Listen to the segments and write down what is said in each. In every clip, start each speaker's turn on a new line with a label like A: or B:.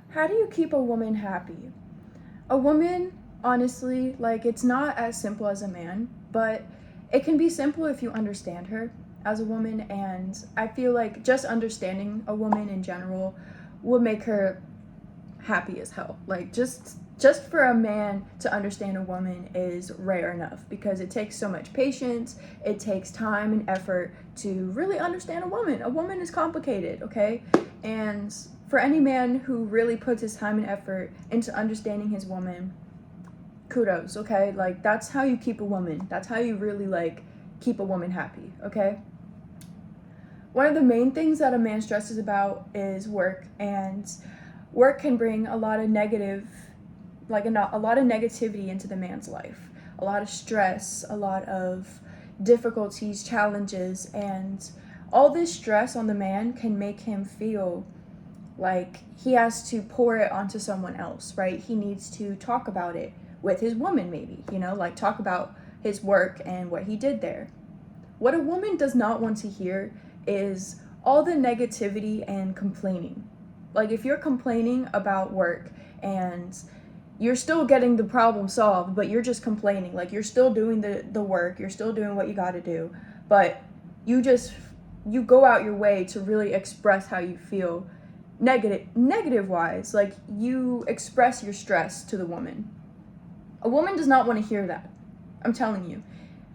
A: How do you keep a woman happy? A woman, honestly, like, it's not as simple as a man, but it can be simple if you understand her as a woman. And I feel like just understanding a woman in general will make her happy as hell. Like, just for a man to understand a woman is rare enough because it takes so much patience, it takes time and effort to really understand a woman. A woman is complicated, okay? And for any man who really puts his time and effort into understanding his woman, kudos, okay? Like, that's how you keep a woman. That's how you really, like, keep a woman happy, okay? One of the main things that a man stresses about is work, and work can bring a lot of a lot of negativity into the man's life, a lot of stress, a lot of difficulties, challenges, and all this stress on the man can make him feel like he has to pour it onto someone else, right? He needs to talk about it with his woman, maybe, like talk about his work and what he did there. What a woman does not want to hear is all the negativity and complaining. Like, if you're complaining about work and you're still getting the problem solved, but you're just complaining, like, you're still doing the work, you're still doing what you got to do, but you go out your way to really express how you feel negative wise, like, you express your stress to the woman. A woman does not want to hear that. I'm telling you.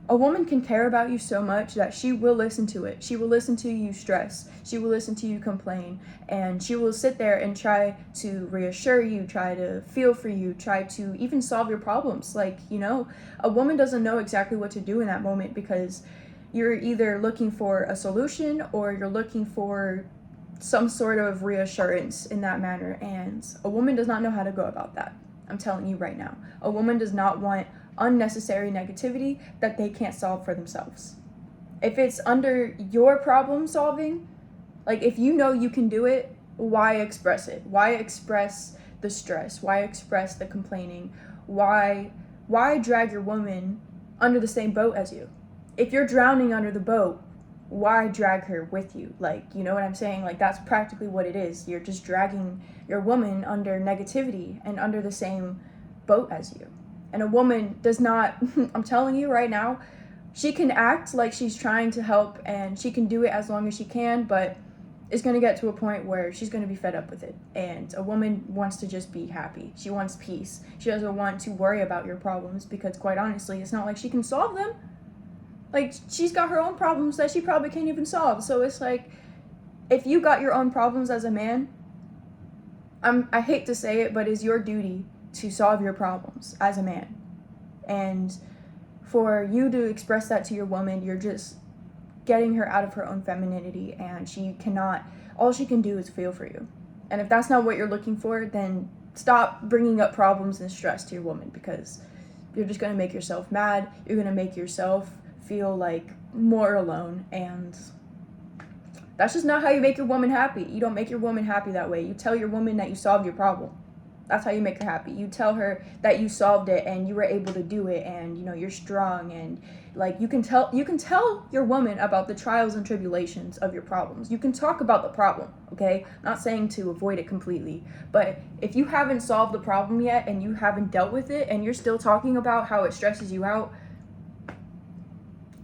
A: A woman can care about you so much that she will listen to it. She will listen to you stress. She will listen to you complain. And she will sit there and try to reassure you, try to feel for you, try to even solve your problems. Like, a woman doesn't know exactly what to do in that moment because you're either looking for a solution or you're looking for some sort of reassurance in that manner. And a woman does not know how to go about that. I'm telling you right now. A woman does not want unnecessary negativity that they can't solve for themselves. If it's under your problem solving, like, if you know you can do it, why express it? Why express the stress? Why express the complaining? Why drag your woman under the same boat as you? If you're drowning under the boat, why drag her with you? Like, you know what I'm saying? Like, that's practically what it is. You're just dragging your woman under negativity and under the same boat as you. And a woman does not, I'm telling you right now, she can act like she's trying to help and she can do it as long as she can, but it's going to get to a point where she's going to be fed up with it. And a woman wants to just be happy. She wants peace. She doesn't want to worry about your problems because, quite honestly, it's not like she can solve them. Like, she's got her own problems that she probably can't even solve. So it's like, if you got your own problems as a man, I hate to say it, but it's your duty to solve your problems as a man. And for you to express that to your woman, you're just getting her out of her own femininity, and all she can do is feel for you. And if that's not what you're looking for, then stop bringing up problems and stress to your woman, because you're just going to make yourself mad. You're going to make yourself feel like more alone, and that's just not how you make your woman happy. You don't make your woman happy that way. You tell your woman that you solved your problem. That's how you make her happy. You tell her that you solved it and you were able to do it, and you're strong, and like you can tell your woman about the trials and tribulations of your problems. You can talk about the problem, okay? Not saying to avoid it completely, but if you haven't solved the problem yet and you haven't dealt with it and you're still talking about how it stresses you out,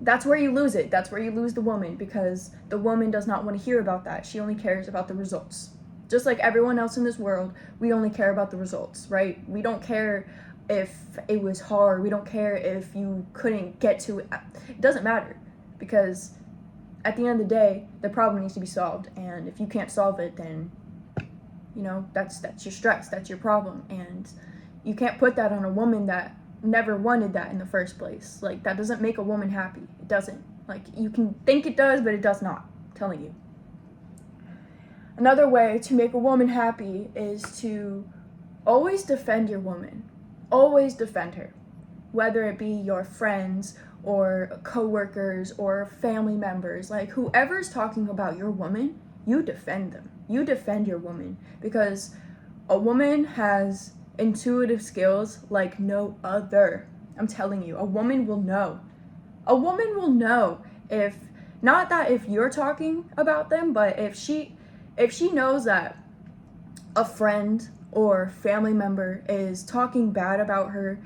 A: that's where you lose it. That's where you lose the woman, because the woman does not want to hear about that. She only cares about the results. Just like everyone else in this world, we only care about the results, right? We don't care if it was hard. We don't care if you couldn't get to it. It doesn't matter, because at the end of the day, the problem needs to be solved. And if you can't solve it, then, that's your stress. That's your problem. And you can't put that on a woman that never wanted that in the first place. Like, that doesn't make a woman happy. It doesn't. Like, you can think it does, but it does not. I'm telling you. Another way to make a woman happy is to always defend your woman. Always defend her. Whether it be your friends or coworkers or family members, like, whoever's talking about your woman, you defend them. You defend your woman, because a woman has intuitive skills like no other. I'm telling you, a woman will know. A woman will know if, not that if you're talking about them, but if she knows that a friend or family member is talking bad about her,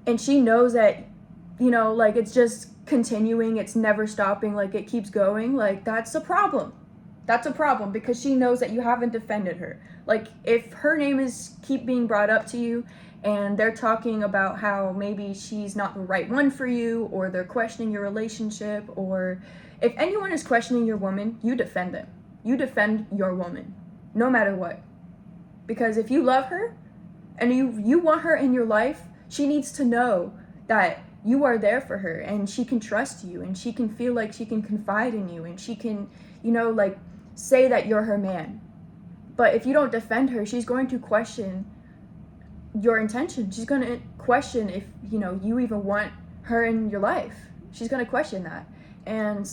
A: and she knows that, like, it's just continuing, it's never stopping, like it keeps going, like that's a problem. That's a problem because she knows that you haven't defended her. Like, if her name is keep being brought up to you and they're talking about how maybe she's not the right one for you, or they're questioning your relationship, or if anyone is questioning your woman, you defend them. You defend your woman, no matter what. Because if you love her and you want her in your life, she needs to know that you are there for her, and she can trust you, and she can feel like she can confide in you, and she can, like, say that you're her man. But if you don't defend her, she's going to question your intention. She's going to question if, you even want her in your life. She's going to question that. And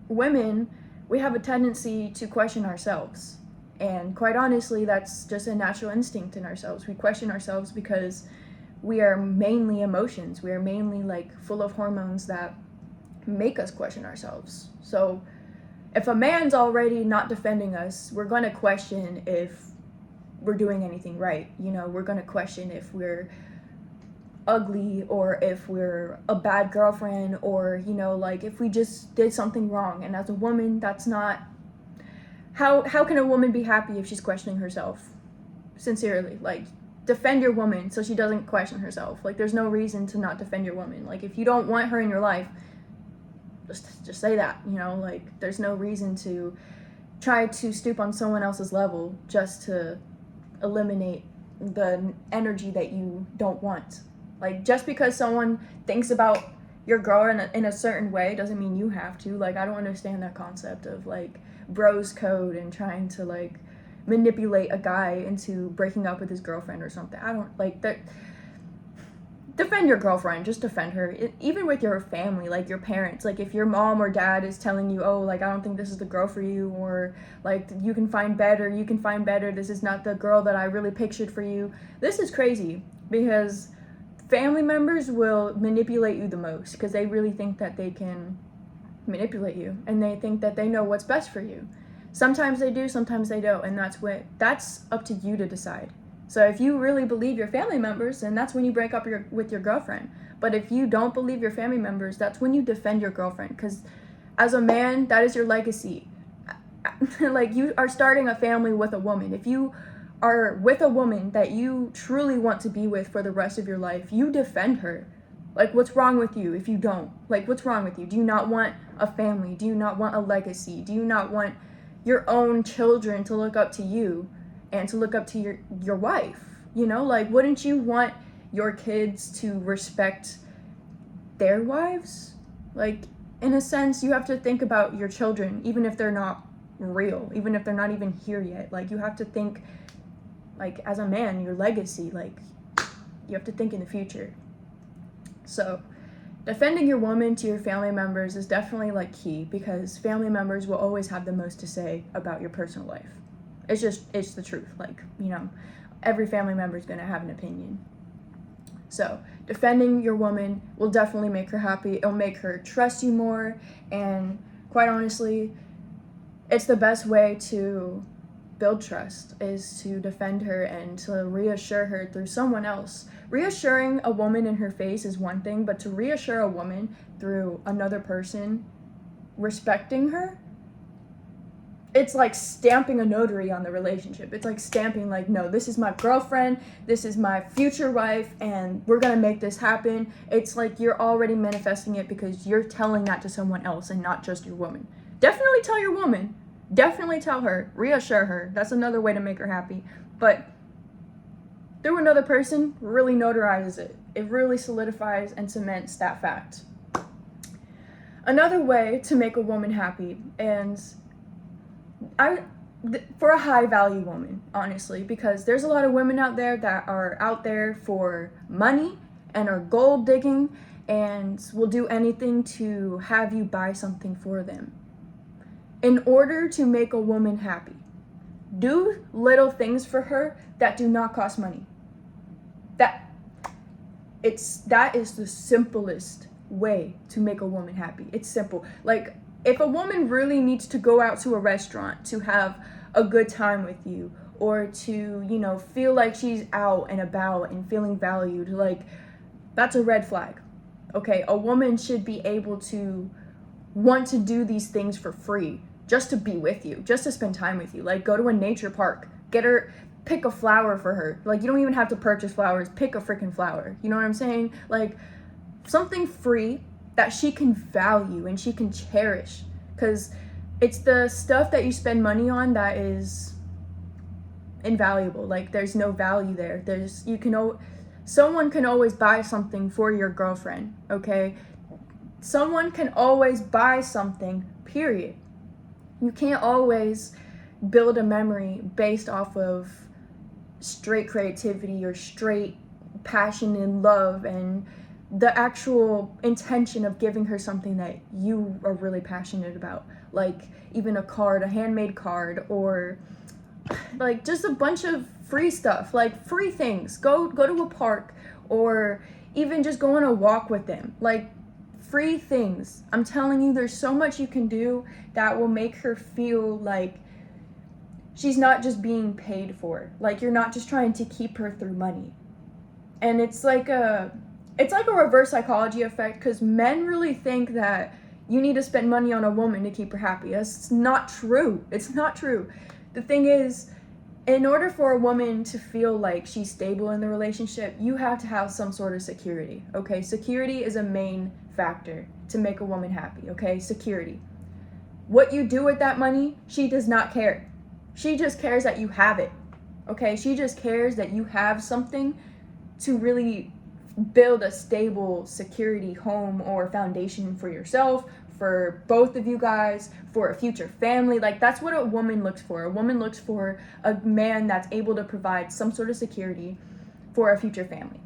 A: women, we have a tendency to question ourselves. And quite honestly, that's just a natural instinct in ourselves. We question ourselves because we are mainly emotions. We are mainly like full of hormones that make us question ourselves. So if a man's already not defending us, we're going to question if we're doing anything right. We're going to question if we're ugly, or if we're a bad girlfriend, or, like if we just did something wrong. And as a woman, that's not... How can a woman be happy if she's questioning herself? Sincerely, like, defend your woman so she doesn't question herself. Like, there's no reason to not defend your woman. Like, if you don't want her in your life, just say that, like, there's no reason to try to stoop on someone else's level just to eliminate the energy that you don't want. Like, just because someone thinks about your girl in a certain way doesn't mean you have to. Like, I don't understand that concept of, like, bros code and trying to, like, manipulate a guy into breaking up with his girlfriend or something. I don't like that. Defend your girlfriend. Just defend her. Even with your family, like your parents. Like, if your mom or dad is telling you, oh, like, I don't think this is the girl for you, or like, you can find better, this is not the girl that I really pictured for you. This is crazy, because family members will manipulate you the most, because they really think that they can manipulate you, and they think that they know what's best for you. Sometimes they do, sometimes they don't, and that's up to you to decide. So if you really believe your family members, then that's when you break up with your girlfriend. But if you don't believe your family members, that's when you defend your girlfriend, because as a man, that is your legacy. Like, you are starting a family with a woman. If you are with a woman that you truly want to be with for the rest of your life, you defend her. Like, what's wrong with you if you don't? Like, what's wrong with you? Do you not want a family? Do you not want a legacy? Do you not want your own children to look up to you and to look up to your wife? Like, wouldn't you want your kids to respect their wives? Like, in a sense, you have to think about your children, even if they're not real, even if they're not even here yet. Like, you have to think, like, as a man, your legacy, like, you have to think in the future. So defending your woman to your family members is definitely, like, key, because family members will always have the most to say about your personal life. It's the truth. Like, every family member is going to have an opinion. So defending your woman will definitely make her happy. It'll make her trust you more, and quite honestly, it's the best way to build trust, is to defend her and to reassure her through someone else. Reassuring a woman in her face is one thing, but to reassure a woman through another person respecting her, it's like stamping a notary on the relationship. It's like stamping, like, no, this is my girlfriend, this is my future wife, and we're gonna make this happen. It's like you're already manifesting it because you're telling that to someone else and not just your woman. Definitely tell your woman. Definitely tell her. Reassure her. That's another way to make her happy. But through another person really notarizes it. It really solidifies and cements that fact. Another way to make a woman happy, and for a high value woman, honestly, because there's a lot of women out there that are out there for money and are gold digging and will do anything to have you buy something for them. In order to make a woman happy, do little things for her that do not cost money. That is the simplest way to make a woman happy. It's simple. Like, if a woman really needs to go out to a restaurant to have a good time with you, or to, you know, feel like she's out and about and feeling valued, like, that's a red flag. Okay, a woman should be able to want to do these things for free, just to be with you, just to spend time with you. Like, go to a nature park, pick a flower for her. Like, you don't even have to purchase flowers, pick a freaking flower. You know what I'm saying? Like, something free that she can value and she can cherish, because it's the stuff that you spend money on that is invaluable. Like, there's no value there. Someone can always buy something for your girlfriend, okay? Someone can always buy something, period. You can't always build a memory based off of straight creativity or straight passion and love and the actual intention of giving her something that you are really passionate about, like even a card, a handmade card, or like just a bunch of free stuff, like free things. Go to a park, or even just go on a walk with them. Like, free things. I'm telling you, there's so much you can do that will make her feel like she's not just being paid for. Like, you're not just trying to keep her through money. And it's like a reverse psychology effect, because men really think that you need to spend money on a woman to keep her happy. That's not true. It's not true. The thing is, in order for a woman to feel like she's stable in the relationship, you have to have some sort of security, okay? Security is a main factor to make a woman happy, okay? Security. What you do with that money, she does not care. She just cares that you have it, okay? She just cares that you have something to really build a stable security home or foundation for yourself, for both of you guys, for a future family. Like, that's what a woman looks for. A woman looks for a man that's able to provide some sort of security for a future family.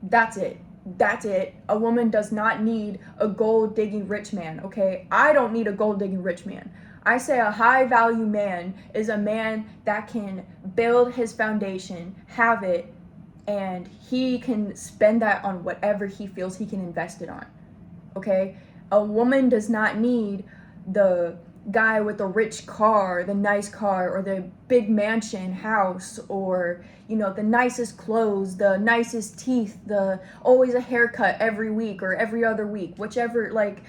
A: That's it. That's it. A woman does not need a gold-digging rich man, okay? I don't need a gold-digging rich man. I say a high-value man is a man that can build his foundation, have it, and he can spend that on whatever he feels he can invest it on, okay? A woman does not need the guy with the rich car, the nice car, or the big mansion house, or, you know, the nicest clothes, the nicest teeth, always a haircut every week or every other week, whichever. Like,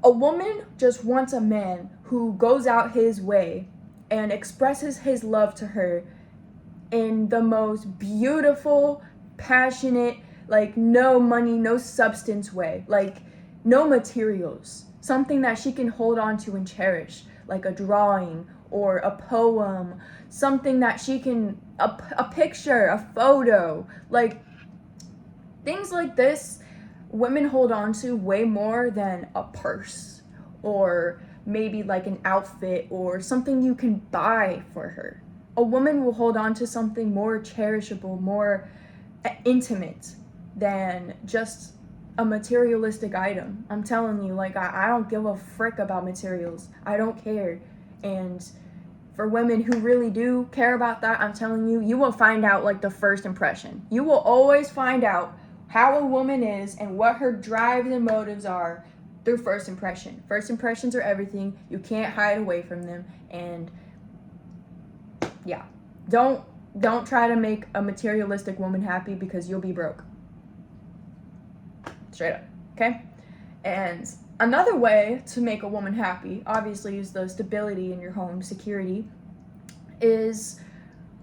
A: a woman just wants a man who goes out his way and expresses his love to her in the most beautiful, passionate, like, no money, no substance way, like, no materials, something that she can hold on to and cherish, like a drawing or a poem, something that she can, a picture, a photo, like, things like this, women hold on to way more than a purse or maybe like an outfit or something you can buy for her. A woman will hold on to something more cherishable, more intimate than just a materialistic item. I'm telling you, like, I don't give a frick about materials. I don't care. And for women who really do care about that, I'm telling you, you will find out like the first impression. You will always find out how a woman is and what her drives and motives are through first impression. First impressions are everything. You can't hide away from them. And yeah, don't try to make a materialistic woman happy, because you'll be broke. Straight up, okay? And another way to make a woman happy, obviously, is the stability in your home, security, is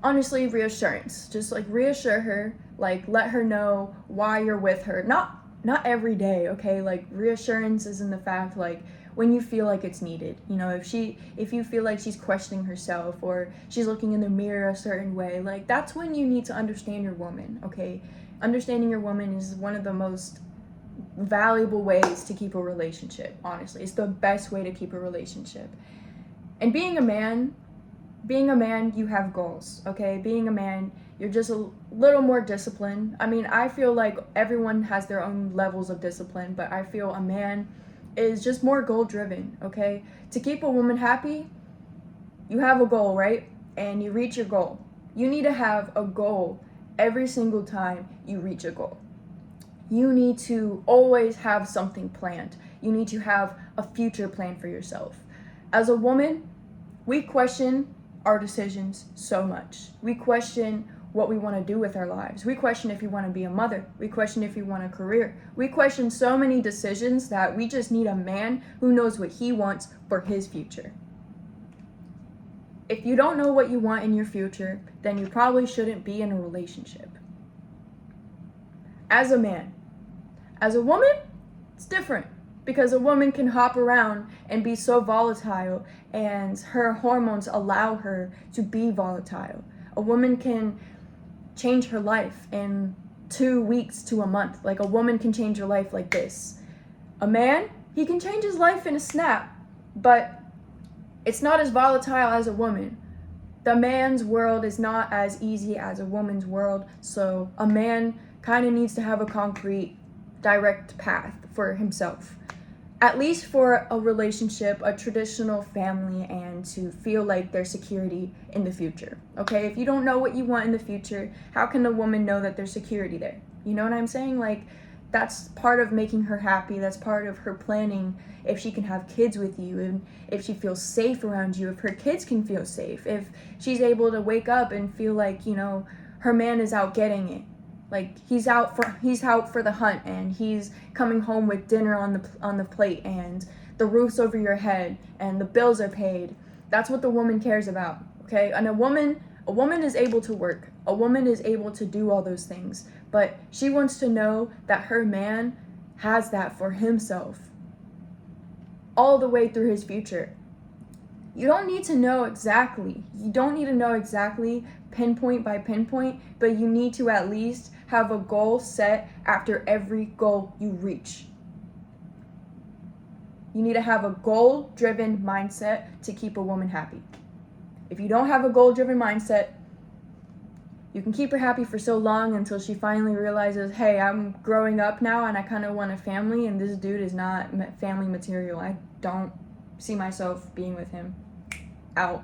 A: honestly reassurance. Just like reassure her, like let her know why you're with her. Not every day, okay? Like, reassurance is in the fact, like, when you feel like it's needed. You know, if you feel like she's questioning herself or she's looking in the mirror a certain way, like, that's when you need to understand your woman, okay? Understanding your woman is one of the most valuable ways to keep a relationship, honestly. It's the best way to keep a relationship. And being a man, you have goals, okay? Being a man, you're just a little more disciplined. I mean, I feel like everyone has their own levels of discipline, but I feel a man is just more goal driven, okay? To keep a woman happy, you have a goal, right? And you reach your goal. You need to have a goal every single time you reach a goal. You need to always have something planned. You need to have a future plan for yourself. As a woman, we question our decisions so much. We question what we want to do with our lives. We question if we want to be a mother. We question if we want a career. We question so many decisions that we just need a man who knows what he wants for his future. If you don't know what you want in your future, then you probably shouldn't be in a relationship. As a man. As a woman, it's different. Because a woman can hop around and be so volatile, and her hormones allow her to be volatile. A woman can change her life in 2 weeks to a month. Like, a woman can change her life like this. A man, he can change his life in a snap, but it's not as volatile as a woman. The man's world is not as easy as a woman's world, so a man kind of needs to have a concrete, direct path for himself. At least for a relationship, a traditional family, and to feel like there's security in the future. Okay, if you don't know what you want in the future, how can a woman know that there's security there? You know what I'm saying? Like, that's part of making her happy. That's part of her planning if she can have kids with you, and if she feels safe around you, if her kids can feel safe, if she's able to wake up and feel like, you know, her man is out getting it. Like, he's out for the hunt, and he's coming home with dinner on the plate, and the roof's over your head, and the bills are paid. That's what the woman cares about, okay? And a woman is able to work. A woman is able to do all those things, but she wants to know that her man has that for himself all the way through his future. You don't need to know exactly. You don't need to know exactly pinpoint by pinpoint, but you need to at least have a goal set after every goal you reach. You need to have a goal-driven mindset to keep a woman happy. If you don't have a goal-driven mindset, you can keep her happy for so long until she finally realizes, hey, I'm growing up now and I kind of want a family, and this dude is not family material. I don't see myself being with him. Out.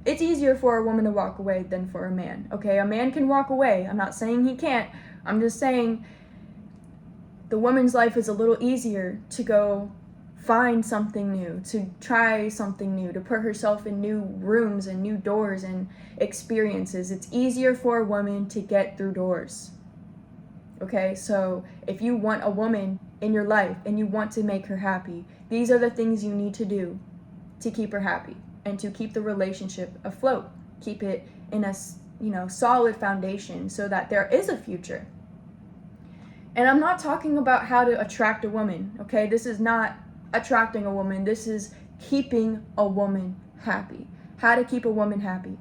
A: It's easier for a woman to walk away than for a man, okay? A man can walk away. I'm not saying he can't. I'm just saying the woman's life is a little easier to go find something new, to try something new, to put herself in new rooms and new doors and experiences. It's easier for a woman to get through doors. Okay, so if you want a woman in your life and you want to make her happy, these are the things you need to do to keep her happy and to keep the relationship afloat. Keep it in a, solid foundation so that there is a future. And I'm not talking about how to attract a woman, okay? This is not attracting a woman. This is keeping a woman happy. How to keep a woman happy.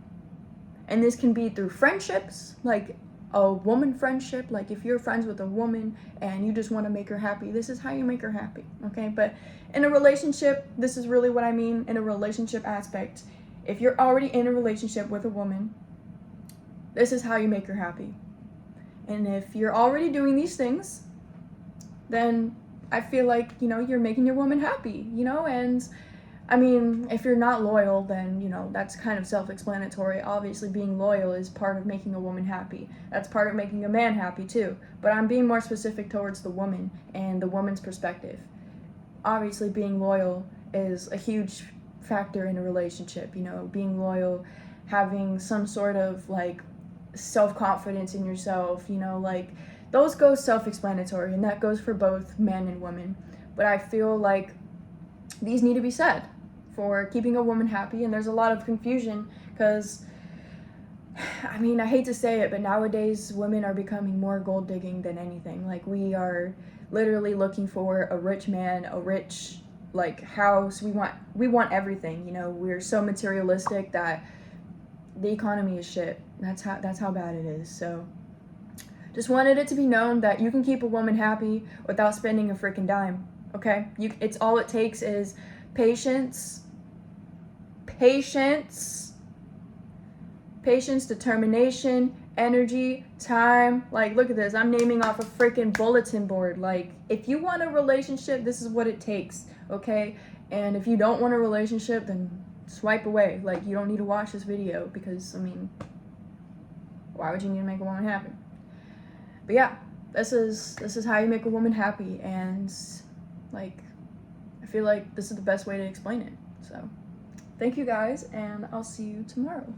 A: And this can be through friendships, like a woman friendship. Like, if you're friends with a woman and you just want to make her happy, this is how you make her happy, okay? But in a relationship, this is really what I mean in a relationship aspect. If you're already in a relationship with a woman, this is how you make her happy. And if you're already doing these things, then I feel like, you're making your woman happy, and I mean, if you're not loyal, then, that's kind of self-explanatory. Obviously, being loyal is part of making a woman happy. That's part of making a man happy, too. But I'm being more specific towards the woman and the woman's perspective. Obviously, being loyal is a huge factor in a relationship, being loyal, having some sort of, self-confidence in yourself, those go self-explanatory, and that goes for both men and women. But I feel like these need to be said for keeping a woman happy, and there's a lot of confusion because, I mean, I hate to say it, but nowadays women are becoming more gold digging than anything. Like, we are literally looking for a rich man, a rich house. We want everything. We're so materialistic that the economy is shit. That's how bad it is. So just wanted it to be known that you can keep a woman happy without spending a freaking dime. Okay? It's all it takes is patience, determination, energy, time. Look at this. I'm naming off a freaking bulletin board. If you want a relationship, this is what it takes. Okay? And if you don't want a relationship, then swipe away. You don't need to watch this video because, why would you need to make a woman happy? But yeah, this is how you make a woman happy, and I feel like this is the best way to explain it. So thank you guys, and I'll see you tomorrow.